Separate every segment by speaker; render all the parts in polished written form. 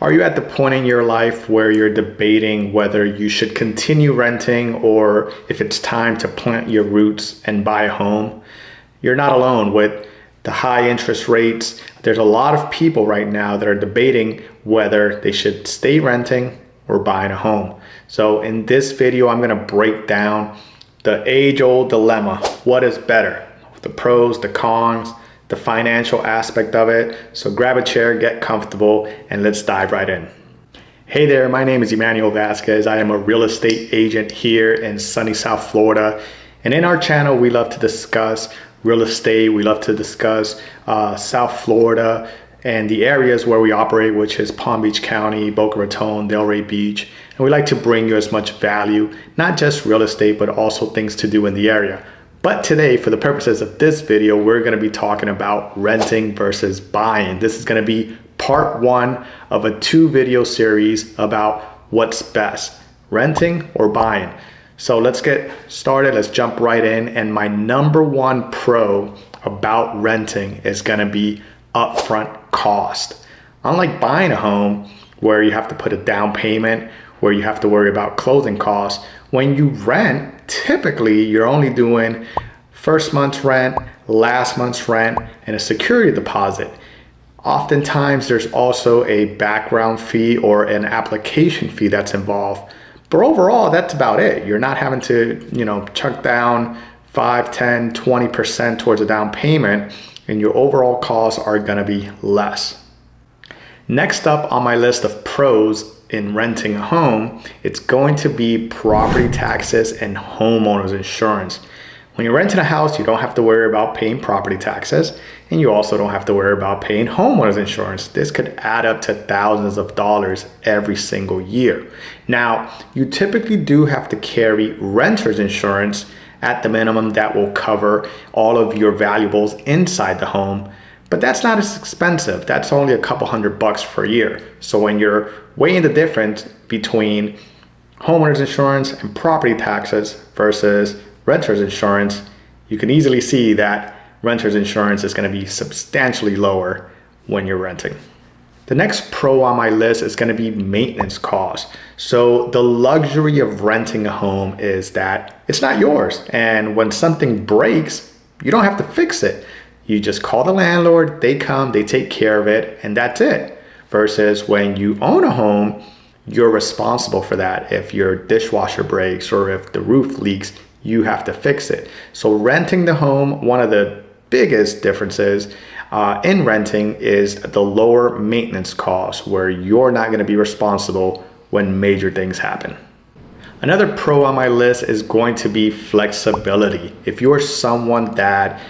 Speaker 1: Are you at the point in your life where you're debating whether you should continue renting or if it's time to plant your roots and buy a home? You're not alone. With the high interest rates, there's a lot of people right now that are debating whether they should stay renting or buying a home. So in this video, I'm going to break down the age-old dilemma. What is better? The pros, the cons, the financial aspect of it. So grab a chair, get comfortable, and let's dive right in. Hey there, my name is Emmanuel Vasquez. I am a real estate agent here in sunny South Florida. And in our channel, we love to discuss real estate. We love to discuss South Florida and the areas where we operate, which is Palm Beach County, Boca Raton, Delray Beach. And we like to bring you as much value, not just real estate, but also things to do in the area. But today, for the purposes of this video, we're going to be talking about renting versus buying. This is going to be part one of a 2-video series about what's best, renting or buying. So let's get started. Let's jump right in. And my number one pro about renting is going to be upfront cost. Unlike buying a home where you have to put a down payment, where you have to worry about closing costs, when you rent, typically you're only doing first month's rent, last month's rent, and a security deposit. Oftentimes there's also a background fee or an application fee that's involved. But overall, that's about it. You're not having to, chuck down 5, 10, 20% towards a down payment, and your overall costs are gonna be less. Next up on my list of pros in renting a home, it's going to be property taxes and homeowners insurance. When you're renting a house, you don't have to worry about paying property taxes, and you also don't have to worry about paying homeowners insurance. This could add up to thousands of dollars every single year. Now, you typically do have to carry renter's insurance at the minimum that will cover all of your valuables inside the home. But that's not as expensive. That's only a couple $100 per year. So when you're weighing the difference between homeowners insurance and property taxes versus renter's insurance, you can easily see that renter's insurance is going to be substantially lower when you're renting. The next pro on my list is going to be maintenance costs. So the luxury of renting a home is that it's not yours. And when something breaks, you don't have to fix it. You just call the landlord, they come, they take care of it, and that's it. Versus when you own a home, you're responsible for that. If your dishwasher breaks or if the roof leaks, you have to fix it. So renting the home, one of the biggest differences in renting is the lower maintenance costs, where you're not going to be responsible when major things happen. Another pro on my list is going to be flexibility. If you're someone that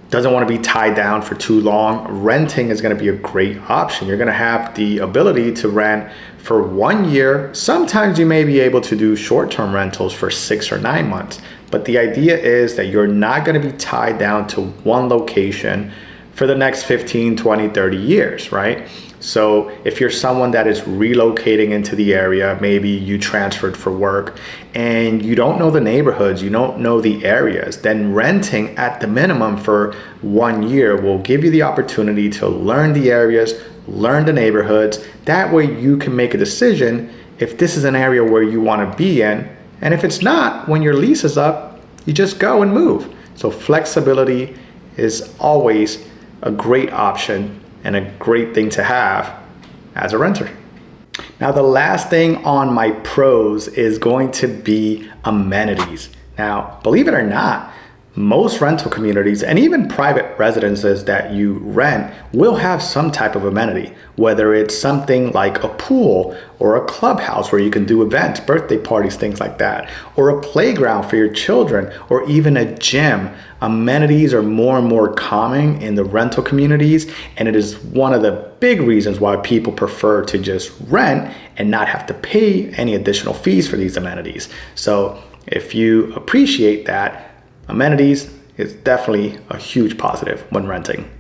Speaker 1: doesn't want to be tied down for too long, renting is going to be a great option. You're going to have the ability to rent for 1 year. Sometimes you may be able to do short-term rentals for 6 or 9 months. But the idea is that you're not going to be tied down to one location for the next 15, 20, 30 years, right? So if you're someone that is relocating into the area, maybe you transferred for work and you don't know the neighborhoods, you don't know the areas, then renting at the minimum for 1 year will give you the opportunity to learn the areas, learn the neighborhoods. That way you can make a decision if this is an area where you want to be in. And if it's not, when your lease is up, you just go and move. So flexibility is always a great option and a great thing to have as a renter. Now, the last thing on my pros is going to be amenities. Now, believe it or not, most rental communities and even private residences that you rent will have some type of amenity, whether it's something like a pool or a clubhouse where you can do events, birthday parties, things like that, or a playground for your children, or even a gym. Amenities are more and more common in the rental communities, and it is one of the big reasons why people prefer to just rent and not have to pay any additional fees for these amenities. So if you appreciate that, amenities is definitely a huge positive when renting.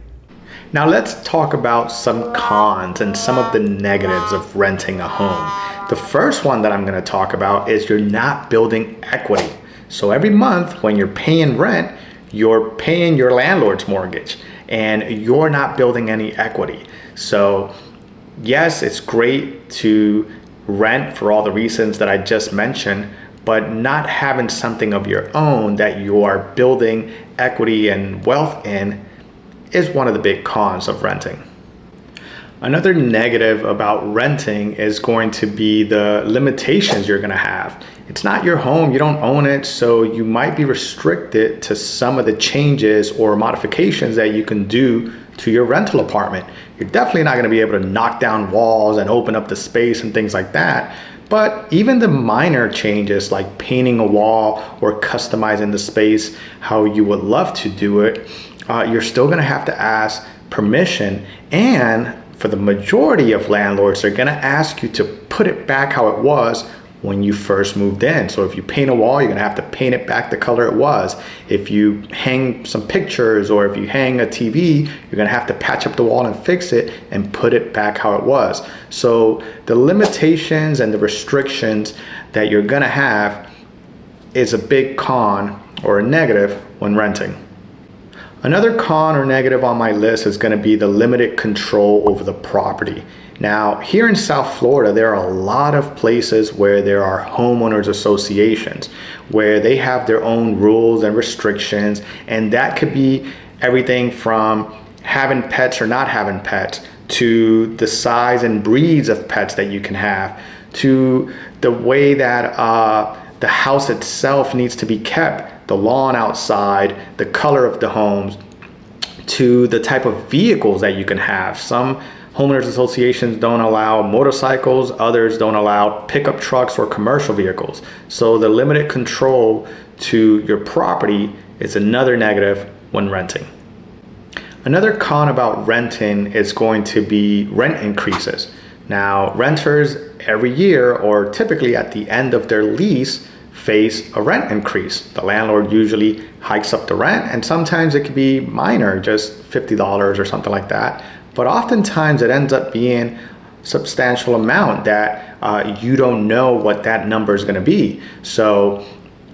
Speaker 1: Now let's talk about some cons and some of the negatives of renting a home. The first one that I'm going to talk about is you're not building equity. So every month when you're paying rent, you're paying your landlord's mortgage and you're not building any equity. So yes, it's great to rent for all the reasons that I just mentioned, but not having something of your own that you are building equity and wealth in is one of the big cons of renting. Another negative about renting is going to be the limitations you're going to have. It's not your home, you don't own it, so you might be restricted to some of the changes or modifications that you can do to your rental apartment. You're definitely not going to be able to knock down walls and open up the space and things like that. But even the minor changes like painting a wall or customizing the space how you would love to do it, you're still going to have to ask permission. And for the majority of landlords, they're going to ask you to put it back how it was when you first moved in. So if you paint a wall, you're going to have to paint it back the color it was. If you hang some pictures or if you hang a TV, you're going to have to patch up the wall and fix it and put it back how it was. So the limitations and the restrictions that you're going to have is a big con or a negative when renting. Another con or negative on my list is going to be the limited control over the property. Now, here in South Florida, there are a lot of places where there are homeowners associations, where they have their own rules and restrictions, and that could be everything from having pets or not having pets, to the size and breeds of pets that you can have, to the way that the house itself needs to be kept, the lawn outside, the color of the homes, to the type of vehicles that you can have. Some homeowners associations don't allow motorcycles, others don't allow pickup trucks or commercial vehicles. So the limited control to your property is another negative when renting. Another con about renting is going to be rent increases. Now, renters every year or typically at the end of their lease face a rent increase. The landlord usually hikes up the rent, and sometimes it could be minor, just $50 or something like that. But oftentimes it ends up being a substantial amount that you don't know what that number is going to be. So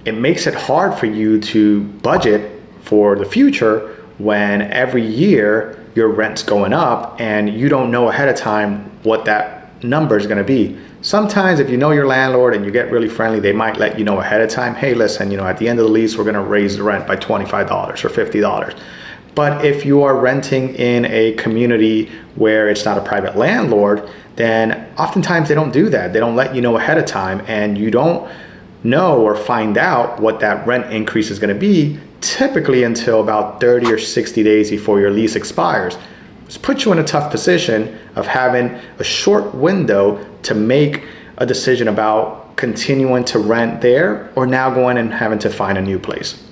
Speaker 1: it makes it hard for you to budget for the future when every year your rent's going up and you don't know ahead of time what that number is going to be. Sometimes if you know your landlord and you get really friendly, they might let you know ahead of time, hey, listen, at the end of the lease, we're going to raise the rent by $25 or $50. But if you are renting in a community where it's not a private landlord, then oftentimes they don't do that. They don't let you know ahead of time, and you don't know or find out what that rent increase is going to be typically until about 30 or 60 days before your lease expires. This puts you in a tough position of having a short window to make a decision about continuing to rent there or now going and having to find a new place.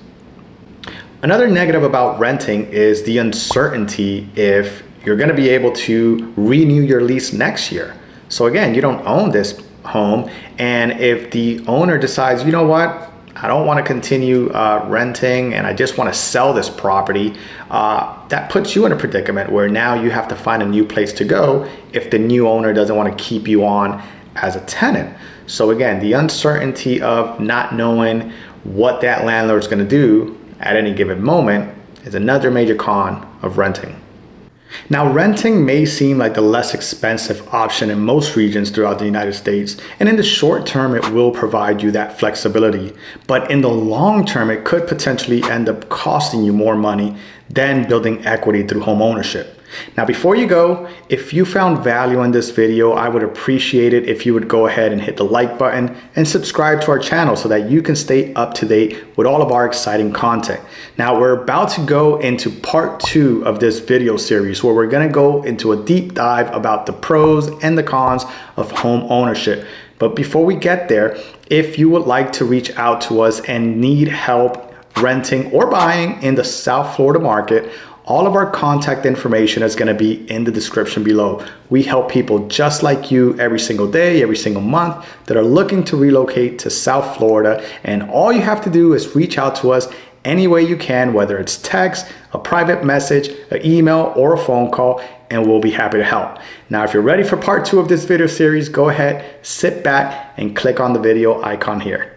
Speaker 1: Another negative about renting is the uncertainty if you're going to be able to renew your lease next year. So again, you don't own this home, and if the owner decides, you know what, I don't want to continue renting and I just want to sell this property, that puts you in a predicament where now you have to find a new place to go if the new owner doesn't want to keep you on as a tenant. So again, the uncertainty of not knowing what that landlord's going to do at any given moment is another major con of renting. Now, renting may seem like the less expensive option in most regions throughout the United States, and in the short term, it will provide you that flexibility. But in the long term, it could potentially end up costing you more money than building equity through home ownership. Now, before you go, if you found value in this video, I would appreciate it if you would go ahead and hit the like button and subscribe to our channel so that you can stay up to date with all of our exciting content. Now, we're about to go into part 2 of this video series where we're going to go into a deep dive about the pros and the cons of home ownership. But before we get there, if you would like to reach out to us and need help renting or buying in the South Florida market, all of our contact information is going to be in the description below. We help people just like you every single day, every single month that are looking to relocate to South Florida. And all you have to do is reach out to us any way you can, whether it's text, a private message, an email, or a phone call, and we'll be happy to help. Now, if you're ready for part 2 of this video series, go ahead, sit back, and click on the video icon here.